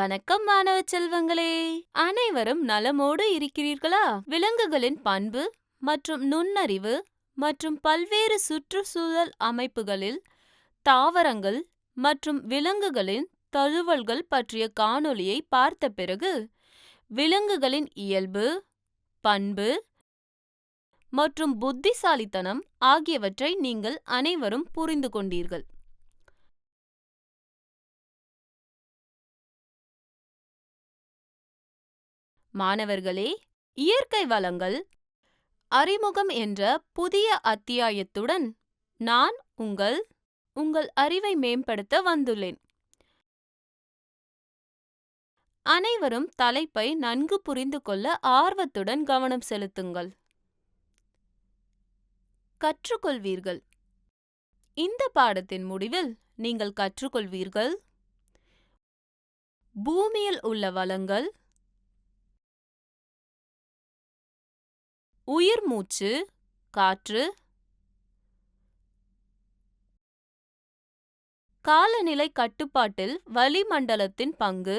வணக்கம் மாணவ செல்வங்களே, அனைவரும் நலமோடு இருக்கிறீர்களா? விலங்குகளின் பண்பு மற்றும் நுண்ணறிவு மற்றும் பல்வேறு சுற்றுச்சூழல் அமைப்புகளில் தாவரங்கள் மற்றும் விலங்குகளின் தழுவல்கள் பற்றிய காணொளியை பார்த்த பிறகு விலங்குகளின் இயல்பு, பண்பு மற்றும் புத்திசாலித்தனம் ஆகியவற்றை நீங்கள் அனைவரும் புரிந்து கொண்டீர்கள். மாணவர்களே, இயற்கை வளங்கள் அறிமுகம் என்ற புதிய அத்தியாயத்துடன் நான் உங்கள் அறிவை மேம்படுத்த வந்துள்ளேன். அனைவரும் தலைப்பை நன்கு புரிந்து கொள்ள ஆர்வத்துடன் கவனம் செலுத்துங்கள். கற்றுக்கொள்வீர்கள். இந்த பாடத்தின் முடிவில் நீங்கள் கற்றுக்கொள்வீர்கள்: பூமியில் உள்ள வளங்கள், உயிர் மூச்சு, காற்று, காலநிலை கட்டுப்பாட்டில் வளிமண்டலத்தின் பங்கு,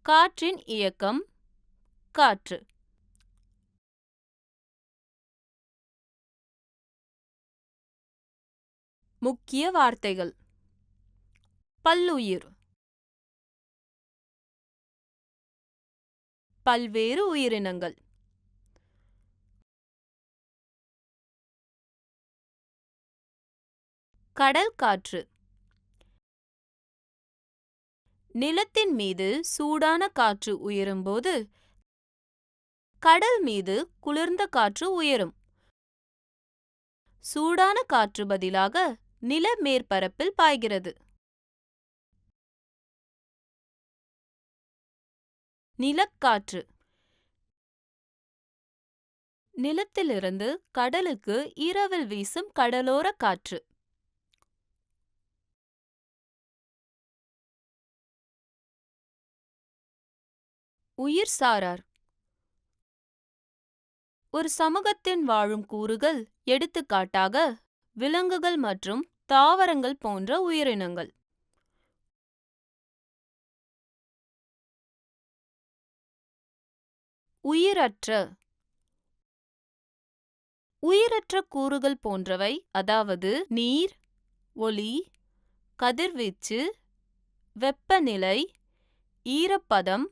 காற்றின் இயக்கம், காற்று. முக்கிய வார்த்தைகள்: பல்லுயிர், பல்வேறு உயிரினங்கள், கடல் காற்று, நிலத்தின் மீது சூடான காற்று உயரும்போது கடல் மீது குளிர்ந்த காற்று உயரும். சூடான காற்று பதிலாக நில மேற்பரப்பில் பாய்கிறது. நிலக்காற்று, நிலத்திலிருந்து கடலுக்கு இரவில் வீசும் கடலோர காற்று. உயிர் சாரார், ஒரு சமூகத்தின் வாழும் கூறுகள், எடுத்துக்காட்டாக விலங்குகள் மற்றும் தாவரங்கள் போன்ற உயிரினங்கள். உயிரற்ற, உயிரற்ற கூறுகள் போன்றவை, அதாவது நீர், ஒளி, கதிர்வீச்சு, வெப்பநிலை, ஈரப்பதம்,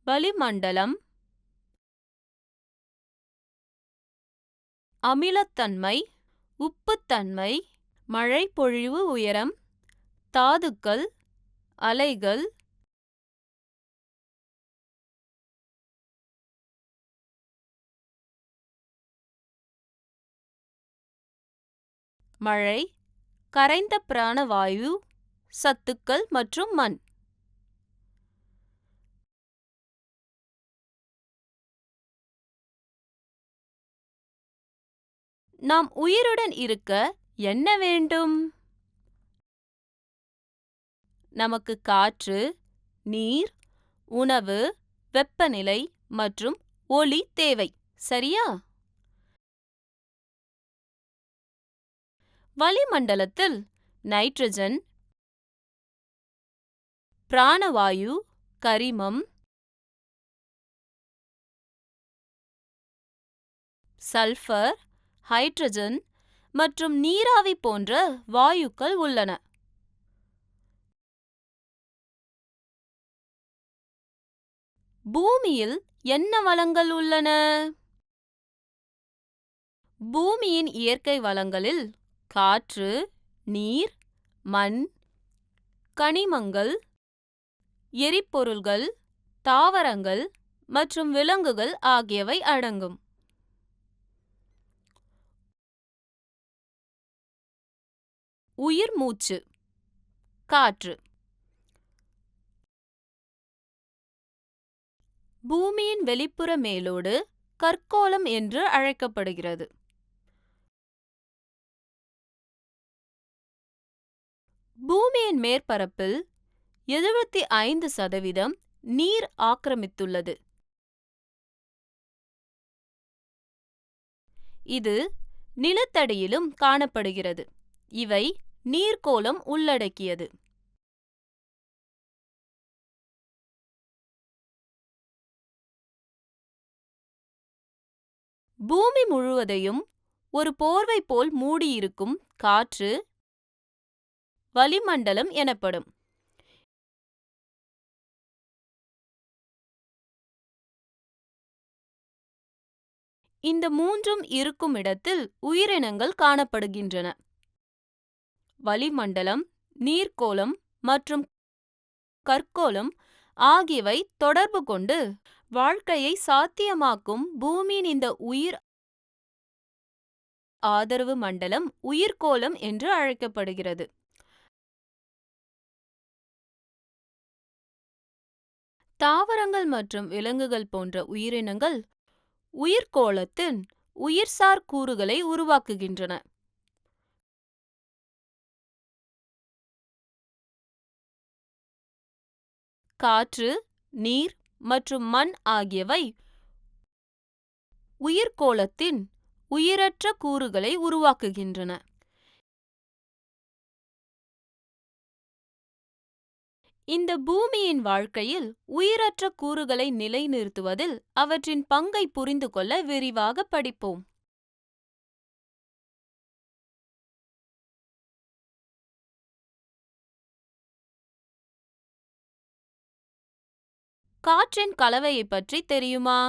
வளிமண்டலம், அமிலத்தன்மை, உப்புத்தன்மை, மழை பொழிவு உயரம், தாதுக்கள், அலைகள், மழை, கரைந்த பிராணவாயு, சத்துக்கள் மற்றும் மண். நாம் உயிருடன் இருக்க என்ன வேண்டும்? நமக்கு காற்று, நீர், உணவு, வெப்பநிலை மற்றும் ஒளி தேவை, சரியா? வளிமண்டலத்தில் நைட்ரஜன், பிராணவாயு, கரிமம், சல்பர், ஹைட்ரஜன் மற்றும் நீராவி போன்ற வாயுக்கள் உள்ளன. பூமியில் என்ன வளங்கள் உள்ளன? பூமியின் இயற்கை வளங்களில் காற்று, நீர், மண், கனிமங்கள், எரிபொருள்கள், தாவரங்கள் மற்றும் விலங்குகள் ஆகியவை அடங்கும். உயிர் மூச்சு, காற்று. பூமியின் வெளிப்புற மேலோடு கற்கோளம் என்று அழைக்கப்படுகிறது. பூமியின் மேற்பரப்பில் 75% நீர் ஆக்கிரமித்துள்ளது. இது நிலத்தடியிலும் காணப்படுகிறது. இவை நீர்க்கோளம் உள்ளடக்கியது. பூமி முழுவதையும் ஒரு போர்வை போல் மூடியிருக்கும் காற்று வளிமண்டலம் எனப்படும். இந்த மூன்றும் இருக்கும் இடத்தில் உயிரினங்கள் காணப்படுகின்றன. வளிமண்டலம், நீர்க்கோளம் மற்றும் கற்கோளம் ஆகியவை தொடர்பு கொண்டு வாழ்க்கையை சாத்தியமாக்கும் பூமியின் இந்த உயிர் ஆதரவு மண்டலம் உயிர்க்கோளம் என்று அழைக்கப்படுகிறது. தாவரங்கள் மற்றும் விலங்குகள் போன்ற உயிரினங்கள் உயிர்க்கோளத்தின் உயிர்சார் கூறுகளை உருவாக்குகின்றன. காற்று, நீர் மற்றும் மண் ஆகியவை உயிர்க்கோளத்தின் உயிரற்ற கூறுகளை உருவாக்குகின்றன. இந்த பூமியின் வாழ்க்கையில் உயிரற்ற கூறுகளை நிலைநிறுத்துவதில் அவற்றின் பங்கை புரிந்து கொள்ள விரிவாக படிப்போம். காற்றின் கலவையை பற்றி தெரியுமா?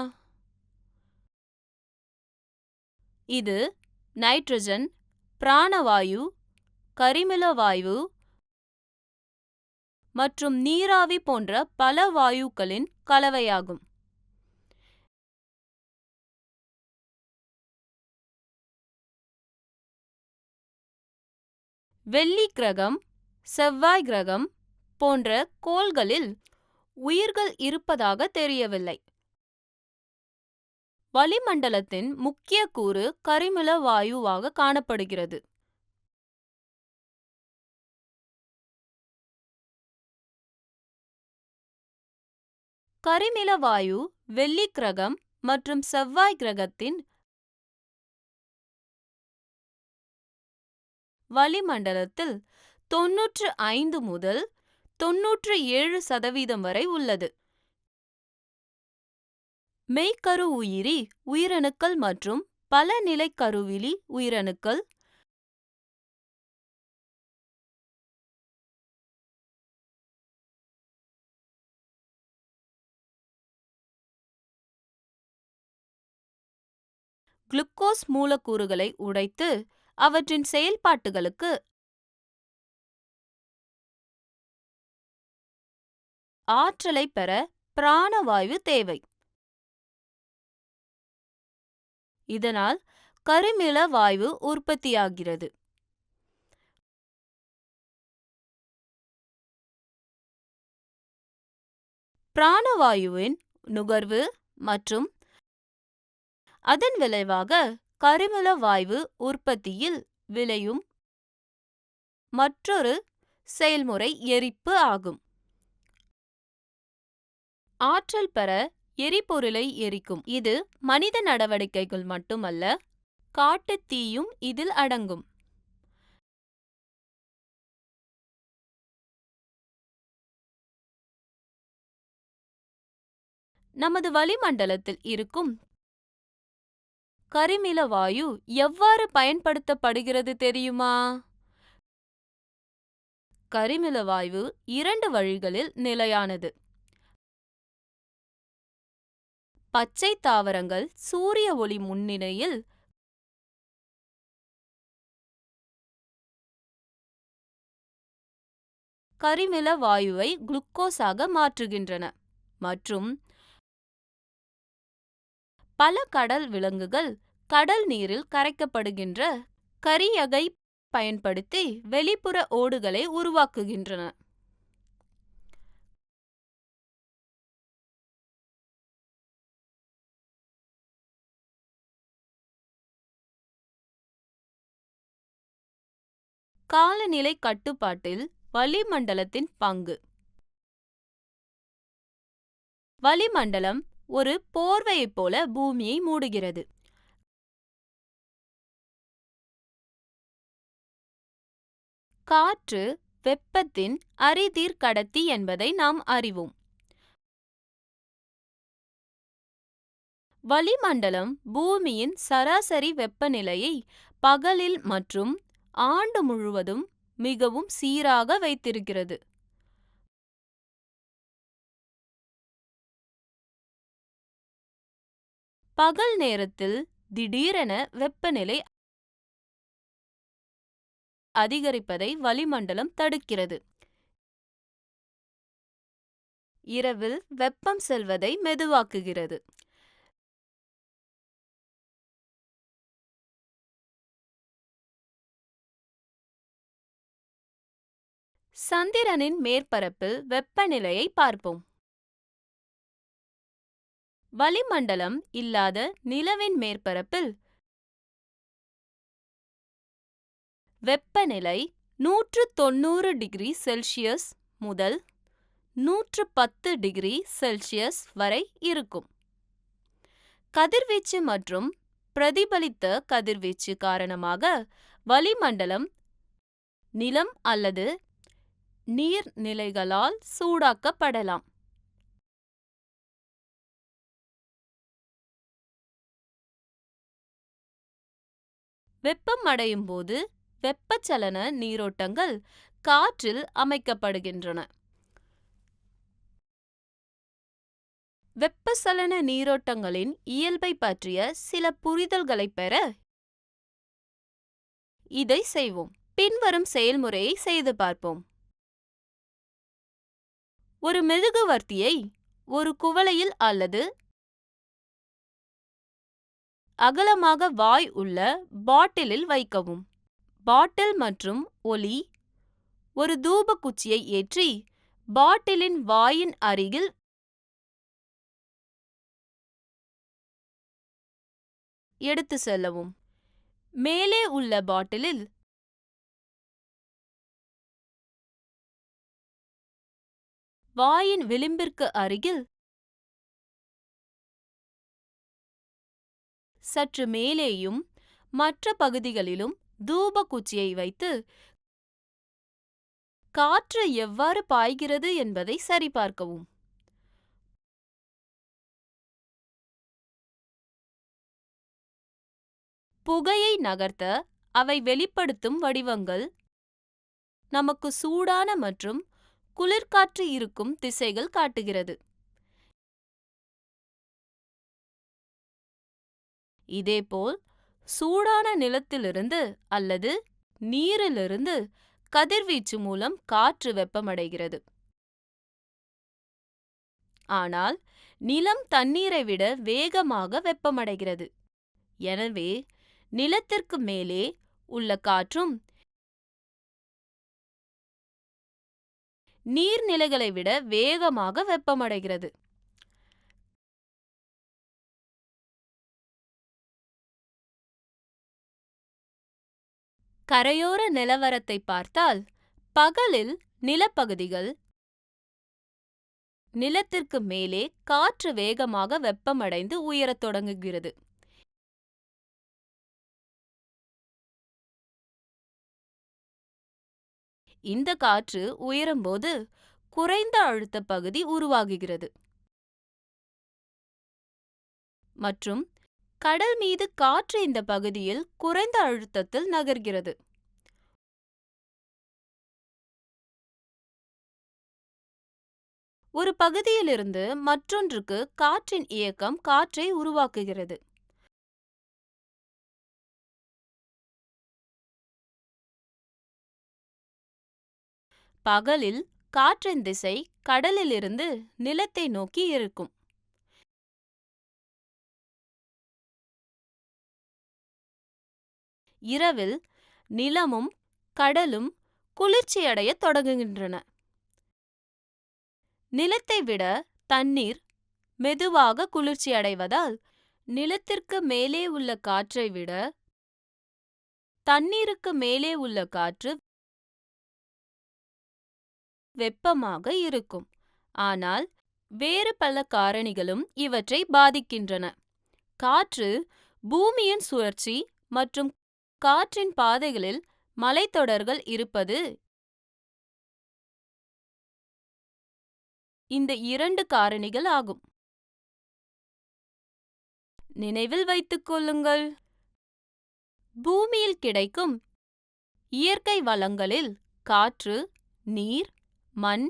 இது நைட்ரஜன், பிராணவாயு, கரிமில வாயு மற்றும் நீராவி போன்ற பல வாயுக்களின் கலவையாகும். வெள்ளி கிரகம், செவ்வாய் கிரகம் போன்ற கோள்களில் உயிர்கள் இருப்பதாக தெரியவில்லை. வளிமண்டலத்தின் முக்கிய கூறு கரிமில வாயுவாக காணப்படுகிறது. கரிமில வாயு வெள்ளி கிரகம் மற்றும் செவ்வாய் கிரகத்தின் வளிமண்டலத்தில் 95 முதல் 97% வரை உள்ளது. மெய்க்கரு உயிரி உயிரணுக்கள் மற்றும் பல நிலை கருவிலி உயிரணுக்கள் குளுக்கோஸ் மூலக்கூறுகளை உடைத்து அவற்றின் செயல்பாட்டுகளுக்கு ஆற்றலை பெற பிராணவாயு தேவை. இதனால் கரிமில வாயு உற்பத்தியாகிறது. பிராணவாயுவின் நுகர்வு மற்றும் அதன் விளைவாக கரிமில வாயு உற்பத்தியில் விளையும் மற்றொரு செயல்முறை எரிப்பு ஆகும். ஆற்றல் பெற எரிபொருளை எரிக்கும். இது மனித நடவடிக்கைகள் மட்டுமல்ல, காட்டுத் தீயும் இதில் அடங்கும். நமது வளிமண்டலத்தில் இருக்கும் கரிமில வாயு எவ்வாறு பயன்படுத்தப்படுகிறது தெரியுமா? கரிமில வாயு 2 வழிகளில் நிலையானது. பச்சை தாவரங்கள் சூரிய ஒளி முன்னிலையில் கரிமில வாயுவை குளுக்கோஸாக மாற்றுகின்றன மற்றும் பல கடல் விலங்குகள் கடல் நீரில் கரைக்கப்படுகின்ற கரியகை பயன்படுத்தி வெளிப்புற ஓடுகளை உருவாக்குகின்றன. காலநிலை கட்டுப்பாட்டில் வளிமண்டலத்தின் பங்கு. வளிமண்டலம் ஒரு போர்வையைப் போல பூமியை மூடுகிறது. காற்று வெப்பத்தின் அரிதீர் கடத்தி என்பதை நாம் அறிவோம். வளிமண்டலம் பூமியின் சராசரி வெப்பநிலையை பகலில் மற்றும் ஆண்டு முழுவதும் மிகவும் சீராக வைத்திருக்கிறது. பகல் நேரத்தில் திடீரென வெப்பநிலை அதிகரிப்பதை வளிமண்டலம் தடுக்கிறது. இரவில் வெப்பம் செல்வதை மெதுவாக்குகிறது. சந்திரனின் மேற்பரப்பில் வெப்பநிலையை பார்ப்போம். வளிமண்டலம் இல்லாத நிலவின் மேற்பரப்பில் வெப்பநிலை 190 டிகிரி செல்சியஸ் முதல் 110 டிகிரி செல்சியஸ் வரை இருக்கும். கதிர்வீச்சு மற்றும் பிரதிபலித்த கதிர்வீச்சு காரணமாக வளிமண்டலம் நிலம் அல்லது நீர்நிலைகளால் சூடாக்கப்படலாம். வெப்பம் அடையும் போது வெப்பச்சலன நீரோட்டங்கள் காற்றில் அமைக்கப்படுகின்றன. வெப்பச்சலன நீரோட்டங்களின் இயல்பை பற்றிய சில புரிதல்களை பெற இதை செய்வோம். பின்வரும் செயல்முறையை செய்து பார்ப்போம். ஒரு மெழுகுவர்த்தியை ஒரு குவளையில் அல்லது அகலமாக வாய் உள்ள பாட்டிலில் வைக்கவும். பாட்டில் மற்றும் ஒளி ஒரு தூபக்குச்சியை ஏற்றி பாட்டிலின் வாயின் அருகில் எடுத்து செல்லவும். மேலே உள்ள பாட்டிலில் வாயின் விளிம்பிற்கு அருகில் சற்று மேலேயும் மற்ற பகுதிகளிலும் தூபக்குச்சியை வைத்து காற்று எவ்வாறு பாய்கிறது என்பதை சரிபார்க்கவும். புகையை நகர்த்த அவை வெளிப்படுத்தும் வடிவங்கள் நமக்கு சூடான மற்றும் குளிர்காற்று இருக்கும் திசைகள் காட்டுகிறது. இதேபோல் சூடான நிலத்திலிருந்து அல்லது நீரிலிருந்து கதிர்வீச்சு மூலம் காற்று வெப்பமடைகிறது. ஆனால் நிலம் தண்ணீரை விட வேகமாக வெப்பமடைகிறது. எனவே நிலத்திற்கு மேலே உள்ள காற்றும் நீர்நிலைகளை விட வேகமாக வெப்பமடைகிறது. கரையோர நிலவரத்தை பார்த்தால் பகலில் நிலப்பகுதிகள் நிலத்திற்கு மேலே காற்று வேகமாக வெப்பமடைந்து உயரத் தொடங்குகிறது. இந்த காற்று உயரும்போது குறைந்த அழுத்த பகுதி உருவாகுகிறது மற்றும் கடல் மீது காற்று இந்த பகுதியில் குறைந்த அழுத்தத்தில் நகர்கிறது. ஒரு பகுதியிலிருந்து மற்றொன்றுக்கு காற்றின் இயக்கம் காற்றை உருவாக்குகிறது. பகலில் காற்றின் திசை கடலிலிருந்து நிலத்தை நோக்கி இருக்கும். இரவில் நிலமும் கடலும் குளிர்ச்சியடைய தொடங்குகின்றன. நிலத்தை விட தண்ணீர் மெதுவாக குளிர்ச்சியடைவதால் நிலத்திற்கு மேலே உள்ள காற்றை விட தண்ணீருக்கு மேலே உள்ள காற்று வெப்பமாக இருக்கும். ஆனால் வேறு பல காரணிகளும் இவற்றை பாதிக்கின்றன. காற்று பூமியின் சுழற்சி மற்றும் காற்றின் பாதைகளில் மலைத்தொடர்கள் இருப்பது இந்த 2 காரணிகள் ஆகும். நினைவில் வைத்துக் கொள்ளுங்கள். பூமியில் கிடைக்கும் இயற்கை வளங்களில் காற்று, நீர், மண்,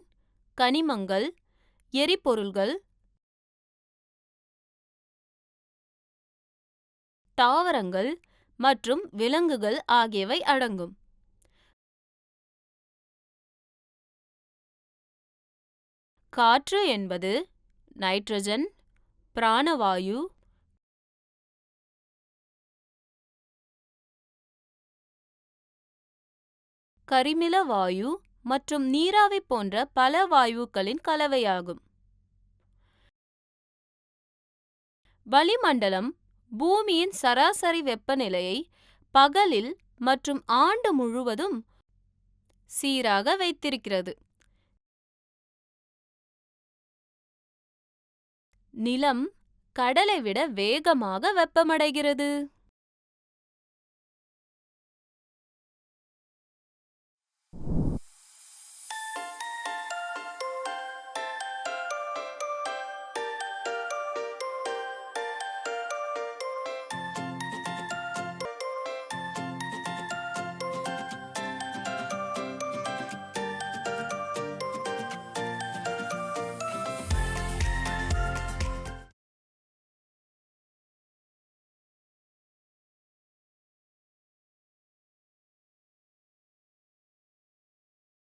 கனிமங்கள், எரிபொருள்கள், தாவரங்கள் மற்றும் விலங்குகள் ஆகியவை அடங்கும். காற்று என்பது நைட்ரஜன், பிராணவாயு, கரிமில வாயு மற்றும் நீராவி போன்ற பல வாயுக்களின் கலவையாகும். வளிமண்டலம் பூமியின் சராசரி வெப்பநிலையை பகலில் மற்றும் ஆண்டு முழுவதும் சீராக வைத்திருக்கிறது. நிலம் கடலை விட வேகமாக வெப்பமடைகிறது.